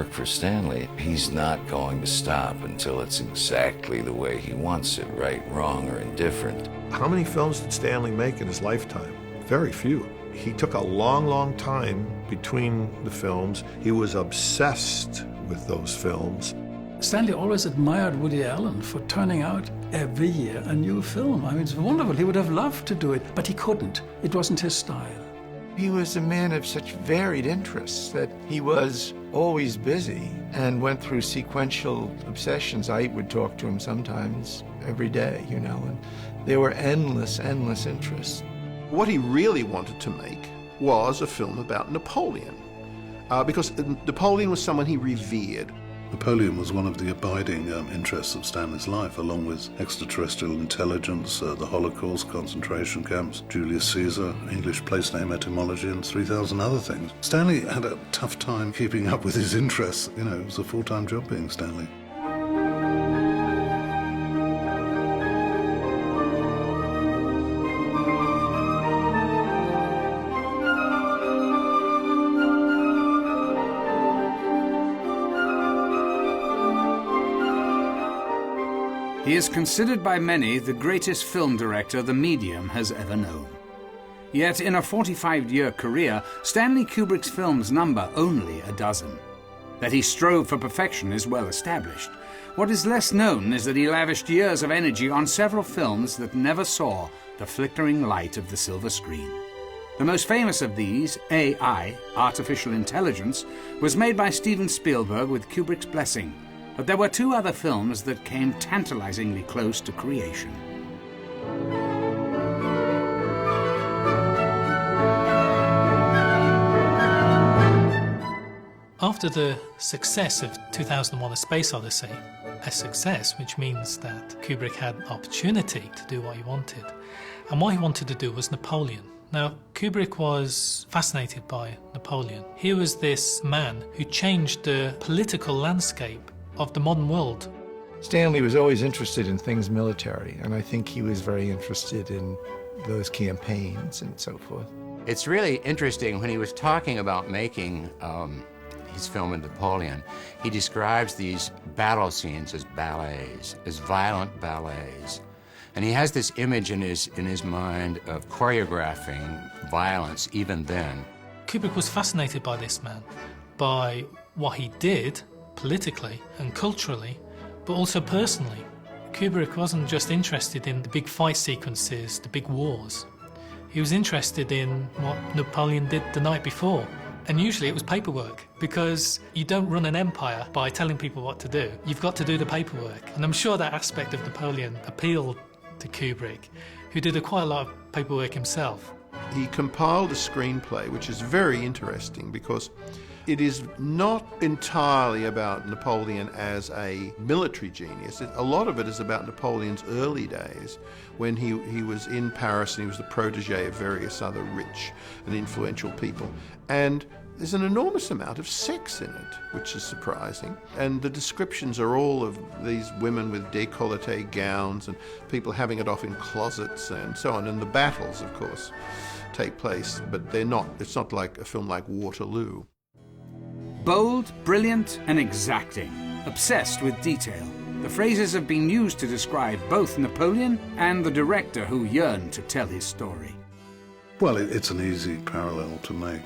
work for Stanley, he's not going to stop until it's exactly the way he wants it, right, wrong, or indifferent. How many films did Stanley make in his lifetime? Very few. He took a long, long time between the films. He was obsessed with those films. Stanley always admired Woody Allen for turning out every year a new film. I mean, it's wonderful. He would have loved to do it, but he couldn't. It wasn't his style. He was a man of such varied interests that he was always busy and went through sequential obsessions. I would talk to him sometimes every day, you know, and there were endless, endless interests. What he really wanted to make was a film about Napoleon, because Napoleon was someone he revered. Napoleon was one of the abiding interests of Stanley's life, along with extraterrestrial intelligence, the Holocaust, concentration camps, Julius Caesar, English place name etymology, and 3,000 other things. Stanley had a tough time keeping up with his interests. You know, it was a full-time job being Stanley. He is considered by many the greatest film director the medium has ever known. Yet in a 45-year career, Stanley Kubrick's films number only a dozen. That he strove for perfection is well established. What is less known is that he lavished years of energy on several films that never saw the flickering light of the silver screen. The most famous of these, A.I, Artificial Intelligence, was made by Steven Spielberg with Kubrick's blessing. But there were two other films that came tantalizingly close to creation. After the success of 2001: A Space Odyssey, a success which means that Kubrick had an opportunity to do what he wanted, and what he wanted to do was Napoleon. Now, Kubrick was fascinated by Napoleon. He was this man who changed the political landscape of the modern world. Stanley was always interested in things military, and I think he was very interested in those campaigns and so forth. It's really interesting when he was talking about making his film of Napoleon, he describes these battle scenes as ballets, as violent ballets. And he has this image in his mind of choreographing violence even then. Kubrick was fascinated by this man, by what he did politically and culturally, but also personally. Kubrick wasn't just interested in the big fight sequences, the big wars. He was interested in what Napoleon did the night before. And usually it was paperwork, because you don't run an empire by telling people what to do. You've got to do the paperwork. And I'm sure that aspect of Napoleon appealed to Kubrick, who did quite a lot of paperwork himself. He compiled a screenplay, which is very interesting because it is not entirely about Napoleon as a military genius. A lot of it is about Napoleon's early days when he was in Paris and he was the protege of various other rich and influential people. And there's an enormous amount of sex in it, which is surprising. And the descriptions are all of these women with décolleté gowns and people having it off in closets and so on. And the battles, of course, take place, but it's not like a film like Waterloo. Bold, brilliant, and exacting, obsessed with detail. The phrases have been used to describe both Napoleon and the director who yearned to tell his story. Well, it's an easy parallel to make.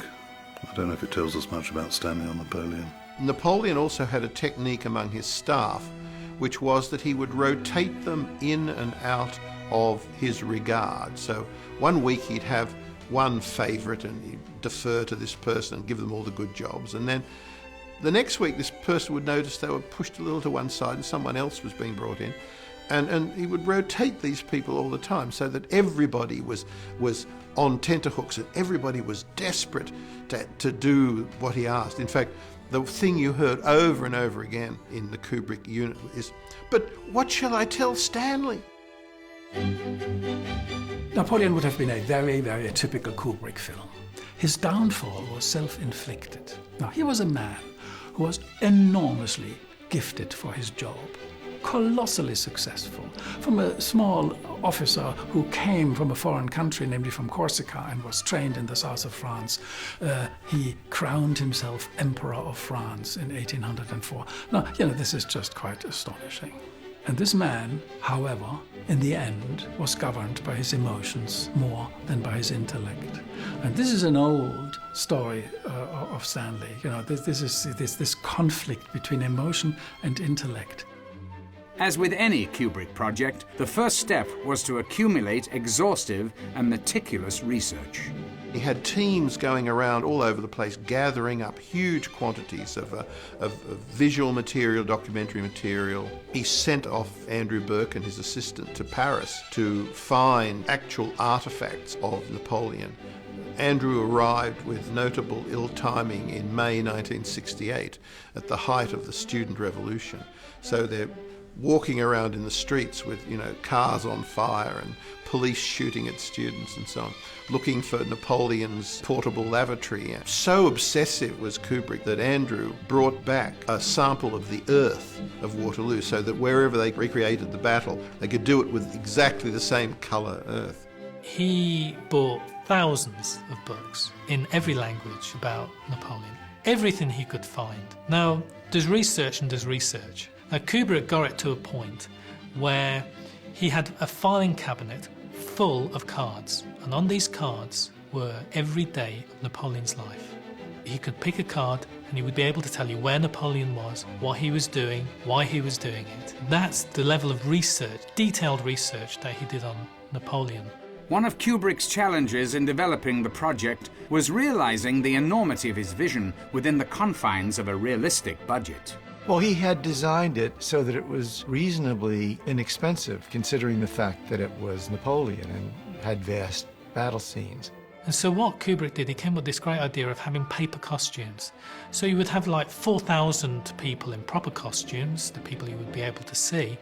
I don't know if it tells us much about Stanley or Napoleon. Napoleon also had a technique among his staff, which was that he would rotate them in and out of his regard. So one week he'd have one favourite and he'd defer to this person and give them all the good jobs. And then the next week this person would notice they were pushed a little to one side and someone else was being brought in. And he would rotate these people all the time so that everybody was on tenterhooks and everybody was desperate to do what he asked. In fact, the thing you heard over and over again in the Kubrick unit is, "But what shall I tell Stanley?" Napoleon would have been a very, very typical Kubrick film. His downfall was self-inflicted. Now, he was a man who was enormously gifted for his job. colossally successful. From a small officer who came from a foreign country, namely from Corsica, and was trained in the south of France, he crowned himself Emperor of France in 1804. Now, this is just quite astonishing. And this man, however, in the end, was governed by his emotions more than by his intellect. And this is an old story of Stanley. This is this conflict between emotion and intellect. As with any Kubrick project, the first step was to accumulate exhaustive and meticulous research. He had teams going around all over the place, gathering up huge quantities of visual material, documentary material. He sent off Andrew Burke and his assistant to Paris to find actual artifacts of Napoleon. Andrew arrived with notable ill-timing in May 1968, at the height of the student revolution. So they're walking around in the streets with, cars on fire and police shooting at students and so on, looking for Napoleon's portable lavatory. So obsessive was Kubrick that Andrew brought back a sample of the earth of Waterloo so that wherever they recreated the battle, they could do it with exactly the same colour earth. He bought thousands of books in every language about Napoleon, everything he could find. Now, there's research and there's research. Now, Kubrick got it to a point where he had a filing cabinet full of cards, and on these cards were every day of Napoleon's life. He could pick a card and he would be able to tell you where Napoleon was, what he was doing, why he was doing it. That's the level of research, detailed research that he did on Napoleon. One of Kubrick's challenges in developing the project was realizing the enormity of his vision within the confines of a realistic budget. Well, he had designed it so that it was reasonably inexpensive, considering the fact that it was Napoleon and had vast battle scenes. And so what Kubrick did, he came with this great idea of having paper costumes. So you would have like 4,000 people in proper costumes, the people you would be able to see.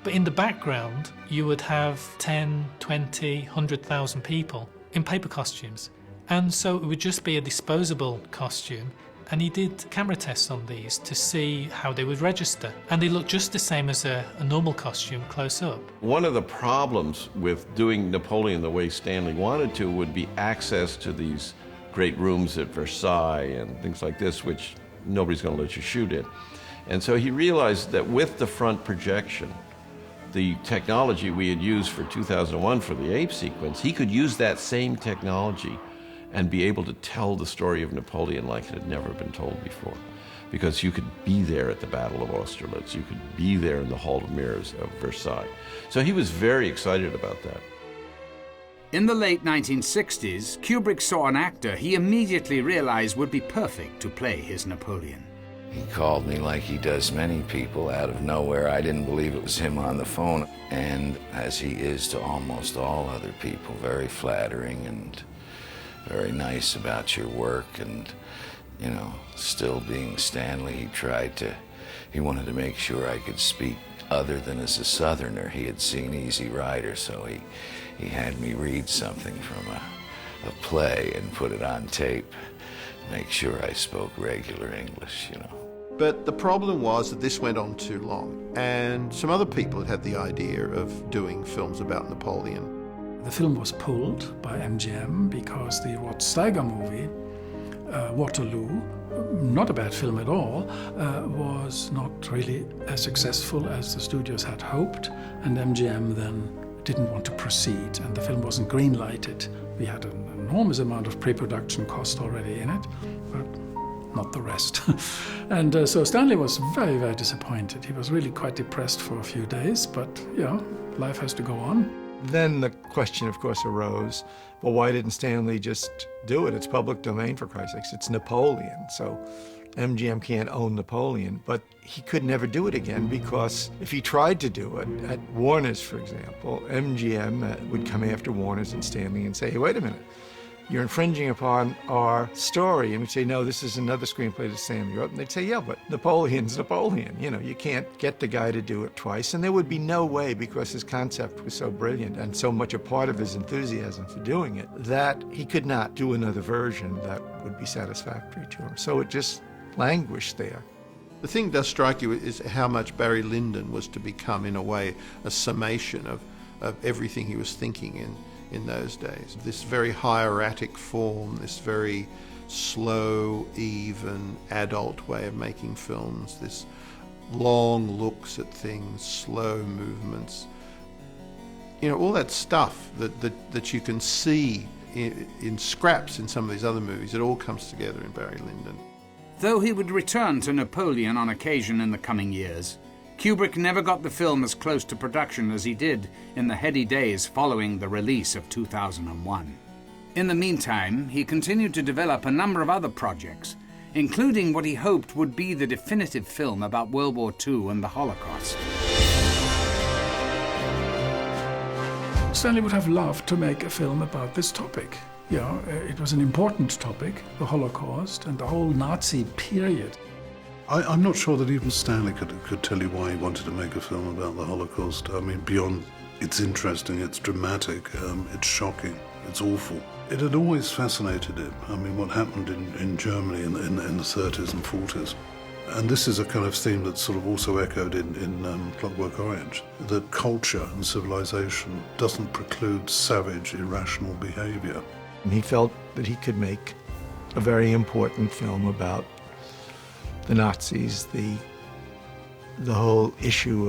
But in the background, you would have 10, 20, 100,000 people in paper costumes. And so it would just be a disposable costume. And he did camera tests on these to see how they would register. And they looked just the same as a normal costume close up. One of the problems with doing Napoleon the way Stanley wanted to would be access to these great rooms at Versailles and things like this, which nobody's going to let you shoot in. And so he realized that with the front projection, the technology we had used for 2001 for the ape sequence, he could use that same technology and be able to tell the story of Napoleon like it had never been told before. Because you could be there at the Battle of Austerlitz, you could be there in the Hall of Mirrors of Versailles. So he was very excited about that. In the late 1960s, Kubrick saw an actor he immediately realized would be perfect to play his Napoleon. He called me like he does many people out of nowhere. I didn't believe it was him on the phone. And as he is to almost all other people, very flattering and very nice about your work, and, still being Stanley, he wanted to make sure I could speak other than as a Southerner. He had seen Easy Rider, so he had me read something from a play and put it on tape, make sure I spoke regular English, But the problem was that this went on too long, and some other people had the idea of doing films about Napoleon. The film was pulled by MGM because the Rod Steiger movie, Waterloo, not a bad film at all, was not really as successful as the studios had hoped, and MGM then didn't want to proceed, and the film wasn't green-lighted. We had an enormous amount of pre-production cost already in it, but not the rest. And so Stanley was very, very disappointed. He was really quite depressed for a few days, but, life has to go on. Then the question, of course, arose, well, why didn't Stanley just do it? It's public domain, for Christ's sakes. It's Napoleon, so MGM can't own Napoleon. But he could never do it again, because if he tried to do it at Warner's, for example, MGM would come after Warner's and Stanley and say, hey, wait a minute, you're infringing upon our story. And we'd say, no, this is another screenplay that Stanley wrote. And they'd say, yeah, but Napoleon's Napoleon. You can't get the guy to do it twice. And there would be no way, because his concept was so brilliant and so much a part of his enthusiasm for doing it, that he could not do another version that would be satisfactory to him. So it just languished there. The thing that does strike you is how much Barry Lyndon was to become, in a way, a summation of everything he was thinking in those days. This very hieratic form, this very slow, even, adult way of making films, this long looks at things, slow movements. You know, all that stuff that you can see in scraps in some of these other movies, it all comes together in Barry Lyndon. Though he would return to Napoleon on occasion in the coming years, Kubrick never got the film as close to production as he did in the heady days following the release of 2001. In the meantime, he continued to develop a number of other projects, including what he hoped would be the definitive film about World War II and the Holocaust. Stanley would have loved to make a film about this topic. You know, it was an important topic, the Holocaust and the whole Nazi period. I'm not sure that even Stanley could tell you why he wanted to make a film about the Holocaust. I mean, beyond it's interesting, it's dramatic, it's shocking, it's awful. It had always fascinated him. I mean, what happened in Germany in the 30s and 40s. And this is a kind of theme that's sort of also echoed in Clockwork Orange, that culture and civilization doesn't preclude savage, irrational behavior. He felt that he could make a very important film about the Nazis, the whole issue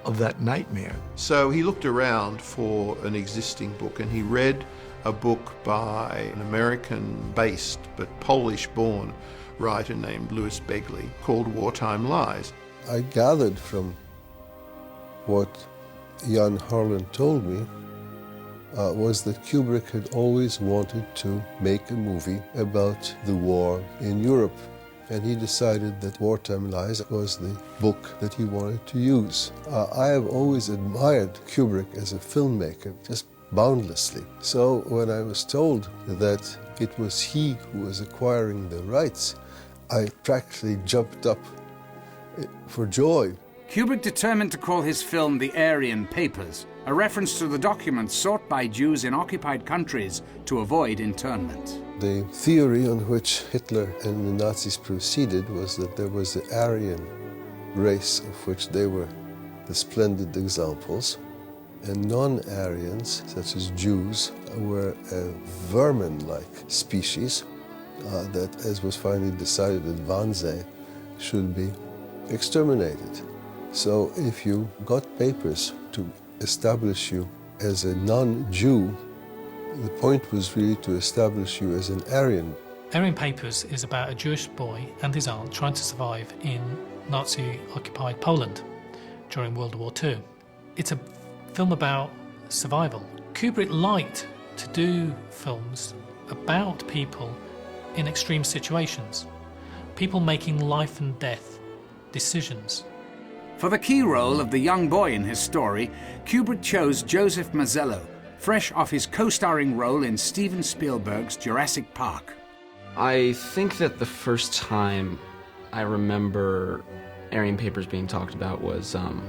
of that nightmare. So he looked around for an existing book, and he read a book by an American-based but Polish-born writer named Louis Begley called Wartime Lies. I gathered from what Jan Harlan told me was that Kubrick had always wanted to make a movie about the war in Europe. And he decided that Wartime Lies was the book that he wanted to use. I have always admired Kubrick as a filmmaker, just boundlessly. So when I was told that it was he who was acquiring the rights, I practically jumped up for joy. Kubrick determined to call his film The Aryan Papers, a reference to the documents sought by Jews in occupied countries to avoid internment. The theory on which Hitler and the Nazis proceeded was that there was the Aryan race, of which they were the splendid examples, and non-Aryans, such as Jews, were a vermin-like species that, as was finally decided at Wannsee, should be exterminated. So if you got papers to establish you as a non-Jew, the point was really to establish you as an Aryan. Aryan Papers is about a Jewish boy and his aunt trying to survive in Nazi-occupied Poland during World War II. It's a film about survival. Kubrick liked to do films about people in extreme situations, people making life and death decisions. For the key role of the young boy in his story, Kubrick chose Joseph Mazzello, fresh off his co-starring role in Steven Spielberg's Jurassic Park. I think that the first time I remember Aryan Papers being talked about was on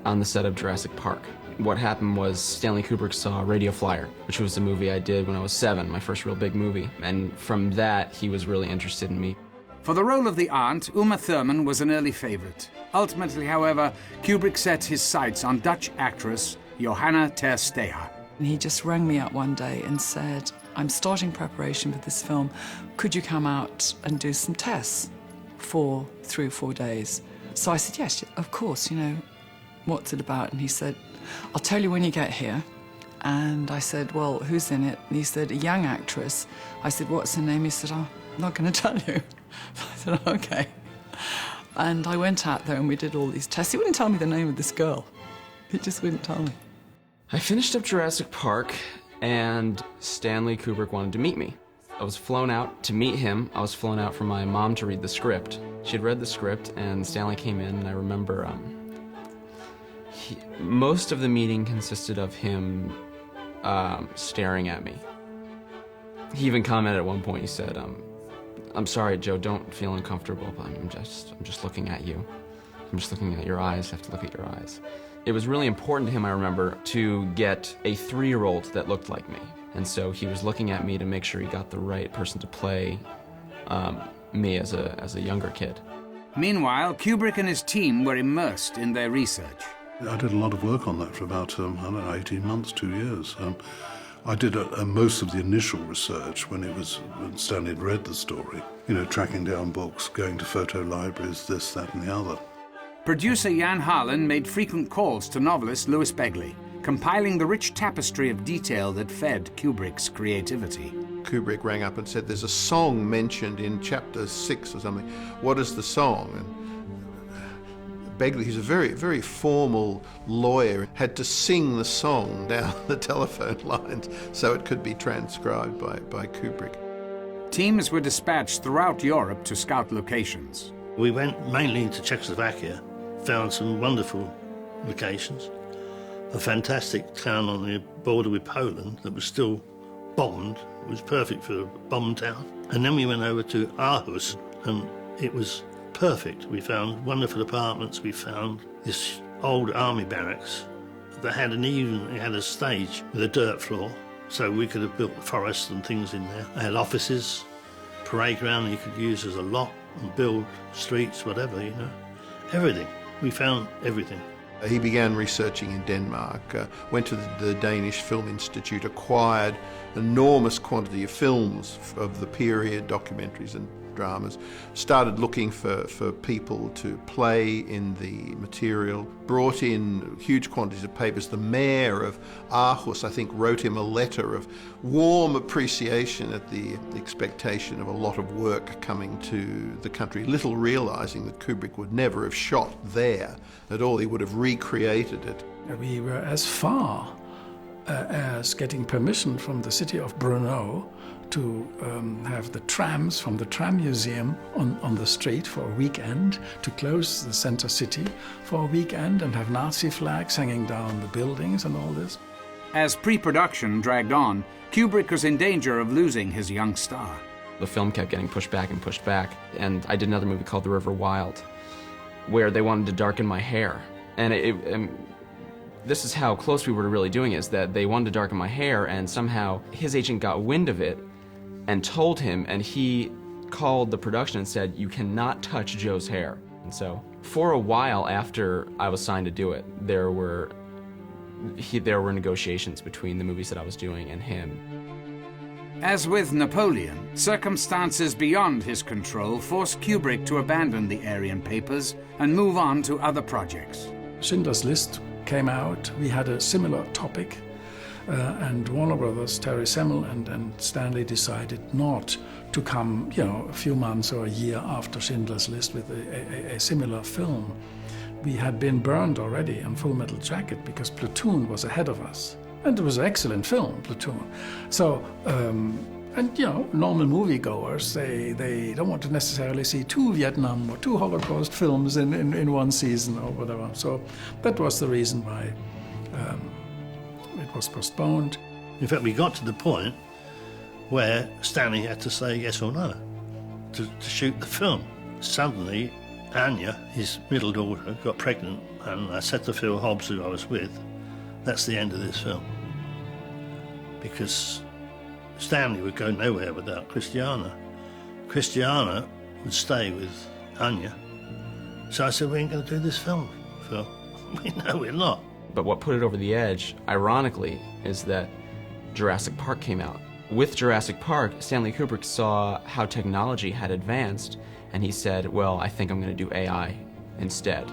the set of Jurassic Park. What happened was Stanley Kubrick saw Radio Flyer, which was a movie I did when I was 7, my first real big movie, and from that he was really interested in me. For the role of the aunt, Uma Thurman was an early favorite. Ultimately, however, Kubrick set his sights on Dutch actress Johanna ter Steger. He just rang me up one day and said, I'm starting preparation for this film. Could you come out and do some tests for 3 or 4 days? So I said, yes, of course, you know, what's it about? And he said, I'll tell you when you get here. And I said, well, who's in it? And he said, a young actress. I said, what's her name? He said, I'm not going to tell you. I said, okay. And I went out there and we did all these tests. He wouldn't tell me the name of this girl. He just wouldn't tell me. I finished up Jurassic Park and Stanley Kubrick wanted to meet me. I was flown out to meet him. I was flown out for my mom to read the script. She had read the script and Stanley came in and I remember most of the meeting consisted of him staring at me. He even commented at one point, he said, I'm sorry, Joe, don't feel uncomfortable, but I'm just looking at you. I'm just looking at your eyes, I have to look at your eyes. It was really important to him, I remember, to get a 3-year-old that looked like me. And so he was looking at me to make sure he got the right person to play me as a younger kid. Meanwhile, Kubrick and his team were immersed in their research. I did a lot of work on that for about, 18 months, 2 years. I did most of the initial research when Stanley had read the story, tracking down books, going to photo libraries, this, that, and the other. Producer Jan Harlan made frequent calls to novelist Louis Begley, compiling the rich tapestry of detail that fed Kubrick's creativity. Kubrick rang up and said, there's a song mentioned in chapter 6 or something. What is the song? And Begley, who's a very, very formal lawyer, had to sing the song down the telephone lines so it could be transcribed by Kubrick. Teams were dispatched throughout Europe to scout locations. We went mainly into Czechoslovakia, found some wonderful locations. A fantastic town on the border with Poland that was still bombed. It was perfect for a bomb town. And then we went over to Aarhus, and it was perfect. We found wonderful apartments. We found this old army barracks that had it had a stage with a dirt floor, so we could have built forests and things in there. It had offices, parade ground you could use as a lot and build streets, whatever, Everything. We found everything. He began researching in Denmark, went to the Danish Film Institute, acquired enormous quantity of films of the period, documentaries and dramas, started looking for people to play in the material, brought in huge quantities of papers. The mayor of Aarhus, I think, wrote him a letter of warm appreciation at the expectation of a lot of work coming to the country, little realizing that Kubrick would never have shot there at all. He would have recreated it. We were as far as getting permission from the city of Brno to have the trams from the tram museum on the street for a weekend, to close the center city for a weekend and have Nazi flags hanging down the buildings and all this. As pre-production dragged on, Kubrick was in danger of losing his young star. The film kept getting pushed back, and I did another movie called The River Wild, where they wanted to darken my hair. And this is how close we were to really doing it, is that they wanted to darken my hair, and somehow his agent got wind of it and told him, and he called the production and said, you cannot touch Joe's hair. And so for a while after I was signed to do it, there were negotiations between the movies that I was doing and him. As with Napoleon, circumstances beyond his control forced Kubrick to abandon the Aryan papers and move on to other projects. Schindler's List came out. We had a similar topic, and Warner Brothers, Terry Semel and Stanley decided not to come, a few months or a year after Schindler's List with a similar film. We had been burned already on Full Metal Jacket because Platoon was ahead of us. And it was an excellent film, Platoon. So, normal moviegoers, they don't want to necessarily see 2 Vietnam or 2 Holocaust films in one season or whatever. So that was the reason why it was postponed. In fact, we got to the point where Stanley had to say yes or no to shoot the film. Suddenly, Anya, his middle daughter, got pregnant, and I said to Phil Hobbs, who I was with, that's the end of this film. Because Stanley would go nowhere without Christiana. Christiana would stay with Anya. So I said, we ain't going to do this film, Phil. We know we're not. But what put it over the edge, ironically, is that Jurassic Park came out. With Jurassic Park, Stanley Kubrick saw how technology had advanced, and he said, well, I think I'm going to do AI instead.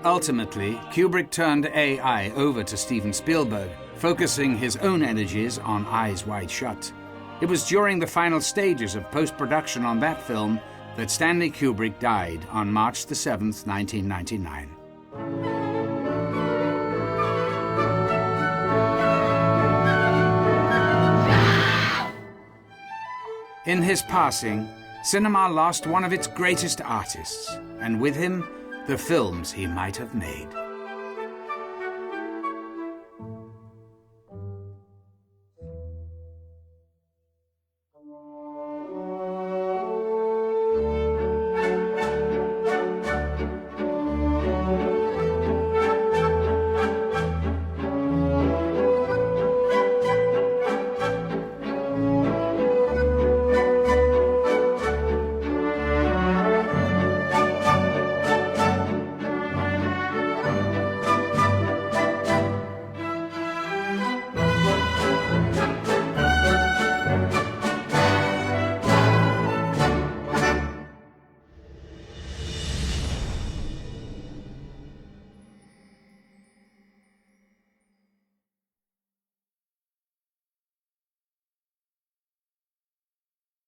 Ultimately, Kubrick turned AI over to Steven Spielberg, focusing his own energies on Eyes Wide Shut. It was during the final stages of post-production on that film that Stanley Kubrick died on March the 7th, 1999. In his passing, cinema lost one of its greatest artists, and with him, the films he might have made.